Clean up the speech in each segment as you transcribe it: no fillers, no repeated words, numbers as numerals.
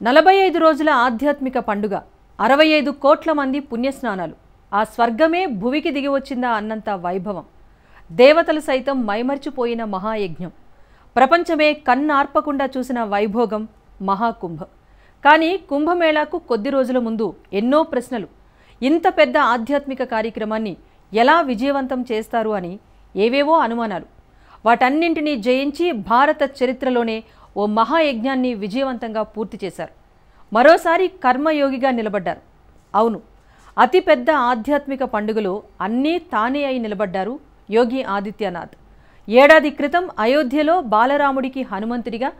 45 రోజుల ఆధ్యాత్మిక పండుగ, 65 కోట్ల మంది పుణ్యస్నానాలు, ఆ స్వర్గమే భువికి దిగి వచ్చిందా అన్నంత వైభవం, దేవతలు సైతం మైమర్చిపోయిన మహాయజ్ఞం, ప్రపంచమే కన్నార్పకుండా చూసిన వైభోగం మహాకుంభ. కానీ కుంభమేళాకు కొద్ది రోజుల ముందు ఎన్నో ప్రశ్నలు. ఇంత పెద్ద ఆధ్యాత్మిక కార్యక్రమాన్ని ఎలా విజయవంతం చేస్తారు అని ఏవేవో అనుమానాలు. వాటన్నింటినీ జయించి భారత చరిత్రలోనే ఓ మహాయజ్ఞాన్ని విజయవంతంగా పూర్తి చేశారు. మరోసారి కర్మయోగిగా నిలబడ్డారు. అవును, అతిపెద్ద ఆధ్యాత్మిక పండుగలో అన్నీ తానే అయి నిలబడ్డారు యోగి ఆదిత్యనాథ్. ఏడాది క్రితం అయోధ్యలో బాలరాముడికి హనుమంతుడిగా,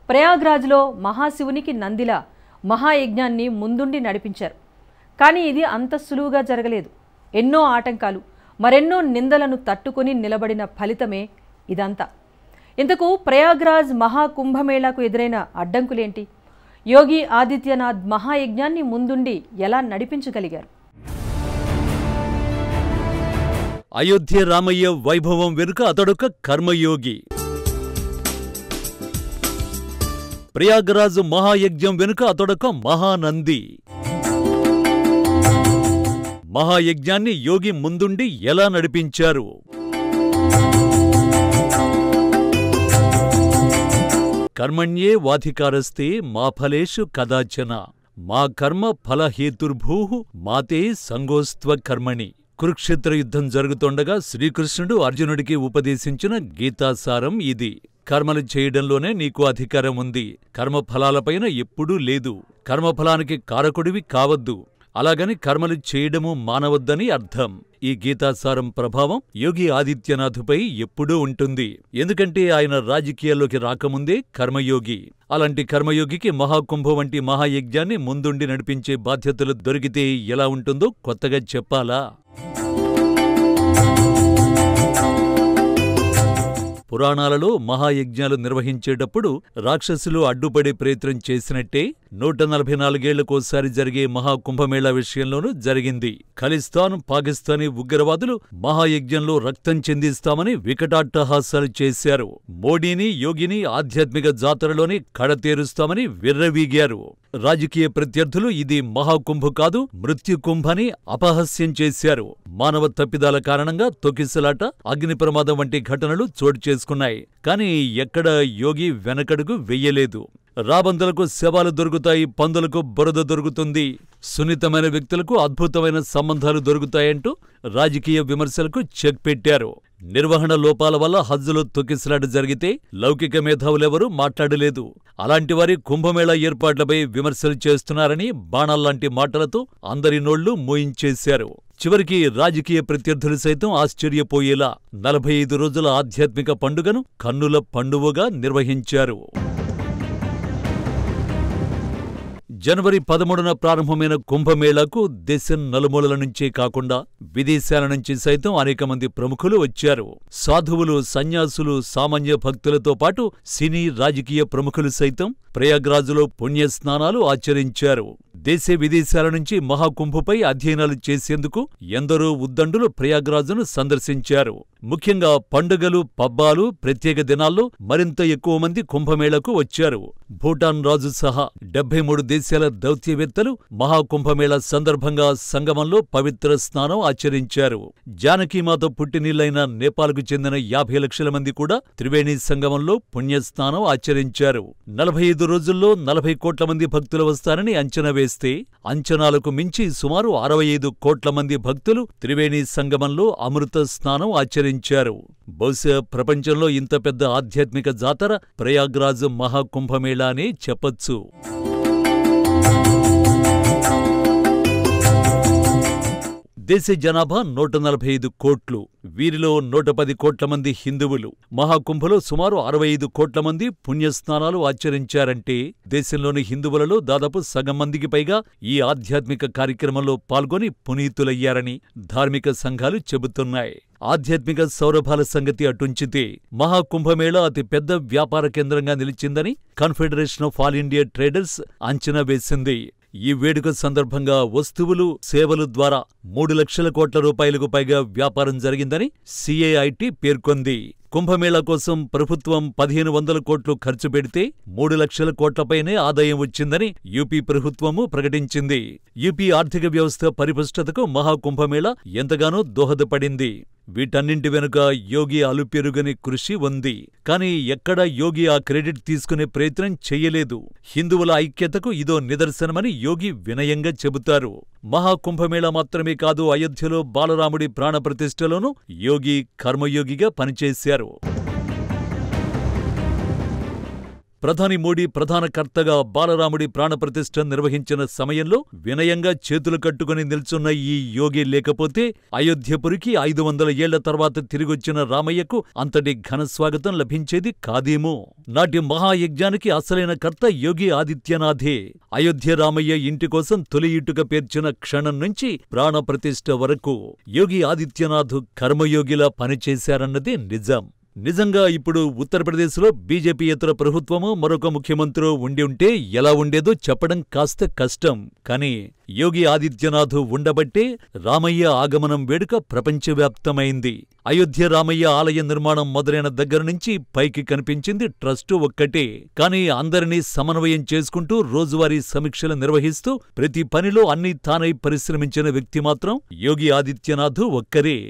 ప్రయాగ్రాజ్లో మహాశివునికి నందిలా మహాయజ్ఞాన్ని ముందుండి నడిపించారు. కానీ ఇది అంత సులువుగా జరగలేదు. ఎన్నో ఆటంకాలు, మరెన్నో నిందలను తట్టుకొని నిలబడిన ఫలితమే ఇదంతా. ఇంతకు ప్రయాగ్రాజ్ మహాకుంభమేళాకు ఎదురైన అడ్డంకులేంటి? యోగి ఆదిత్యనాథ్ మహాయజ్ఞాన్ని ముందుండి ఎలా నడిపించగలిగారు? అయోధ్య రామయ్య వైభవం వెనుక అతడొక కర్మయోగి. ప్రయాగరాజు మహాయజ్ఞం వెనుక అతడొక మహానంది. మహాయజ్ఞాన్ని యోగి ముందుండి ఎలా నడిపించారు? కర్మణ్యే వాధికారస్తే మా ఫలేషు కదాచన మా కర్మ ఫలహేతుర్భూః మాతే సంగోస్త్వ కర్మణి. కురుక్షేత్ర యుద్ధం జరుగుతుండగా శ్రీకృష్ణుడు అర్జునుడికి ఉపదేశించిన గీతాసారం ఇది. కర్మలు చేయడంలోనే నీకు అధికారం ఉంది, కర్మఫలాలపైన ఎప్పుడూ లేదు. కర్మఫలానికి కారకుడివి కావద్దు, అలాగని కర్మలు చేయడము మానవద్దని అర్థం. ఈ గీతాసారం ప్రభావం యోగి ఆదిత్యనాథ్పై ఎప్పుడూ ఉంటుంది. ఎందుకంటే ఆయన రాజకీయాల్లోకి రాకముందే కర్మయోగి. అలాంటి కర్మయోగికి మహాకుంభ వంటి మహాయజ్ఞాన్ని ముందుండి నడిపించే బాధ్యతలు దొరికితే ఎలా ఉంటుందో కొత్తగా చెప్పాలా? పురాణాలలో మహాయజ్ఞాలు నిర్వహించేటప్పుడు రాక్షసులు అడ్డుపడే ప్రయత్నం చేసినట్టే 144 ఏళ్లకోసారి జరిగే మహాకుంభమేళా విషయంలోనూ జరిగింది. ఖలిస్తాన్, పాకిస్తానీ ఉగ్రవాదులు మహాయజ్ఞంలో రక్తం చెందిస్తామని వికటాట్టహాసాలు చేశారు. మోడీని, యోగిని ఆధ్యాత్మిక జాతరలోనే కడతేరుస్తామని విర్రవీగారు. రాజకీయ ప్రత్యర్థులు ఇది మహాకుంభ కాదు, మృత్యుకుంభని అపహాస్యం చేశారు. మానవ తప్పిదాల కారణంగా తొక్కిసలాట, అగ్ని ప్రమాదం వంటి ఘటనలు చోటు చేసుకున్నాయి. కానీ ఎక్కడ యోగి వెనకడుగు వెయ్యలేదు. రాబందులకు శవాలు దొరుకుతాయి, పందులకు బురద దొరుకుతుంది, సున్నితమైన వ్యక్తులకు అద్భుతమైన సంబంధాలు దొరుకుతాయంటూ రాజకీయ విమర్శలకు చెక్ పెట్టారు. నిర్వహణ లోపాల వల్ల హజ్జులో తొక్కిసలాట జరిగితే లౌకిక మేధావులెవరూ మాట్లాడలేదు. అలాంటి వారి కుంభమేళా ఏర్పాట్లపై విమర్శలు చేస్తున్నారని బాణాల్లాంటి మాటలతో అందరి నోళ్లు మూయించేశారు. చివరికి రాజకీయ ప్రత్యర్థులు సైతం ఆశ్చర్యపోయేలా 45 రోజుల ఆధ్యాత్మిక పండుగను కన్నుల పండువగా నిర్వహించారు. జనవరి 13న ప్రారంభమైన కుంభమేళాకు దేశం నలుమూలల నుంచే కాకుండా విదేశాల నుంచి సైతం అనేక మంది ప్రముఖులు వచ్చారు. సాధువులు, సన్యాసులు, సామాన్య భక్తులతో పాటు సినీ, రాజకీయ ప్రముఖులు సైతం ప్రయాగ్రాజులో పుణ్యస్నానాలు ఆచరించారు. దేశ విదేశాల నుంచి మహాకుంభపై అధ్యయనాలు చేసేందుకు ఎందరో ఉద్దండులు ప్రయాగ్రాజును సందర్శించారు. ముఖ్యంగా పండుగలు, పబ్బాలు, ప్రత్యేక దినాల్లో మరింత ఎక్కువ మంది కుంభమేళకు వచ్చారు. భూటాన్ రాజు సహా 73 దేశాల దౌత్యవేత్తలు మహాకుంభమేళా సందర్భంగా సంగమంలో పవిత్ర స్నానం ఆచరించారు. జానకీమాత పుట్టినిల్లైన నేపాల్కు చెందిన 50 లక్షల మంది కూడా త్రివేణి సంగమంలో పుణ్యస్నానం ఆచరించారు. 45 రోజుల్లో 40 కోట్ల మంది భక్తులు వస్తారని అంచనా వేస్తే అంచనాలకు మించి సుమారు 65 కోట్ల మంది భక్తులు త్రివేణి సంగమంలో అమృత స్నానం ఆచరించారు. బహుశా ప్రపంచంలో ఇంత పెద్ద ఆధ్యాత్మిక జాతర ప్రయాగ్రాజ్ మహాకుంభమేళానే చెప్పొచ్చు. దేశ జనాభా 145 కోట్లు. వీరిలో 110 కోట్ల మంది హిందువులు. మహాకుంభలో సుమారు 65 కోట్ల మంది పుణ్యస్నానాలు ఆచరించారంటే దేశంలోని హిందువులలో దాదాపు సగం మందికి పైగా ఈ ఆధ్యాత్మిక కార్యక్రమంలో పాల్గొని పునీతులయ్యారని ధార్మిక సంఘాలు చెబుతున్నాయి. ఆధ్యాత్మిక సౌరభాల సంగతి అటుంచితే మహాకుంభమేళా అతి పెద్ద వ్యాపార కేంద్రంగా నిలిచిందని confederation of all India traders అంచనా వేసింది. ఈ వేడుక సందర్భంగా వస్తువులు, సేవలు ద్వారా 3 లక్షల కోట్ల రూపాయలకు పైగా వ్యాపారం జరిగిందని సిఐఐటి పేర్కొంది. కుంభమేళా కోసం ప్రభుత్వం 1500 కోట్లు ఖర్చు పెడితే 3 లక్షల కోట్లపైనే ఆదాయం వచ్చిందని యూపీ ప్రభుత్వము ప్రకటించింది. యూపీ ఆర్థిక వ్యవస్థ పరిపుష్టతకు మహాకుంభమేళా ఎంతగానో దోహదపడింది. వీటన్నింటి వెనుక యోగి అలుపెరుగని కృషి ఉంది. కానీ ఎక్కడా యోగి ఆ క్రెడిట్ తీసుకునే ప్రయత్నం చెయ్యలేదు. హిందువుల ఐక్యతకు ఇదో నిదర్శనమని యోగి వినయంగా చెబుతారు. మహాకుంభమేళా మాత్రమే కాదు, అయోధ్యలో బాలరాముడి ప్రాణప్రతిష్ఠలోనూ యోగి కర్మయోగిగా పనిచేశారు. ప్రధాని మోడీ ప్రధాన కర్తగా బాలరాముడి ప్రాణప్రతిష్ఠ నిర్వహించిన సమయంలో వినయంగా చేతులు కట్టుకుని నిల్చున్న ఈ యోగి లేకపోతే అయోధ్యపురికి 500 ఏళ్ల తర్వాత తిరిగొచ్చిన రామయ్యకు అంతటి ఘనస్వాగతం లభించేది కాదేమో. నాటి మహాయజ్ఞానికి అసలైన కర్త యోగి ఆదిత్యనాథే. అయోధ్య రామయ్య ఇంటి కోసం తొలి ఇటుక పేర్చిన క్షణం నుంచి ప్రాణప్రతిష్ఠ వరకు యోగి ఆదిత్యనాథ్ కర్మయోగిలా పనిచేశారన్నదే నిజం. నిజంగా ఇప్పుడు ఉత్తరప్రదేశ్లో బీజేపీయేతర ప్రభుత్వమో మరొక ముఖ్యమంత్రో ఉండి ఉంటే ఎలా ఉండేదో చెప్పడం కాస్త కష్టం. కానీ యోగి ఆదిత్యనాథ్ ఉండబట్టే రామయ్య ఆగమనం వేడుక ప్రపంచవ్యాప్తమైంది. అయోధ్య రామయ్య ఆలయ నిర్మాణం మొదలైన దగ్గర నుంచి పైకి కనిపించింది ట్రస్టు ఒక్కటే. కానీ అందరినీ సమన్వయం చేసుకుంటూ రోజువారీ సమీక్షలు నిర్వహిస్తూ ప్రతి పనిలో అన్నీ తానై పరిశ్రమించిన వ్యక్తి మాత్రం యోగి ఆదిత్యనాథ్ ఒక్కరే.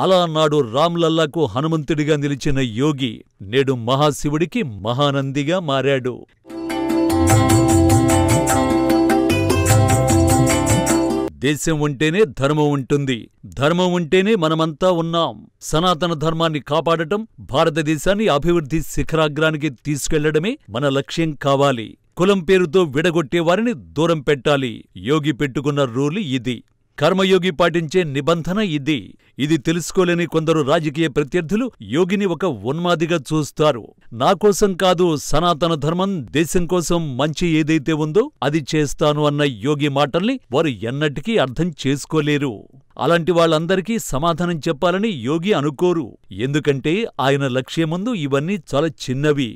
అలా నాడు రామ్లల్లాకు హనుమంతుడిగా నిలిచిన యోగి నేడు మహాశివుడికి మహానందిగా మారాడు. దేశం ఉంటేనే ధర్మం ఉంటుంది. ధర్మం ఉంటేనే మనమంతా ఉన్నాం. సనాతన ధర్మాన్ని కాపాడటం, భారతదేశాన్ని అభివృద్ధి శిఖరాగ్రానికి తీసుకెళ్లడమే మన లక్ష్యం కావాలి. కులం పేరుతో విడగొట్టేవారిని దూరం పెట్టాలి. యోగి పెట్టుకున్న రూలు ఇది. కర్మయోగి పాటించే నిబంధన ఇది. ఇది తెలుసుకోలేని కొందరు రాజకీయ ప్రత్యర్థులు యోగిని ఒక ఉన్మాదిగా చూస్తారు. నాకోసం కాదు, సనాతన ధర్మం, దేశం కోసం మంచి ఏదైతే ఉందో అది చేస్తాను అన్న యోగి మాటల్ని వారు ఎన్నటికీ అర్థం చేసుకోలేరు. అలాంటి వాళ్ళందరికీ సమాధానం చెప్పాలని యోగి అనుకోరు. ఎందుకంటే ఆయన లక్ష్యముందు ఇవన్నీ చాలా చిన్నవి.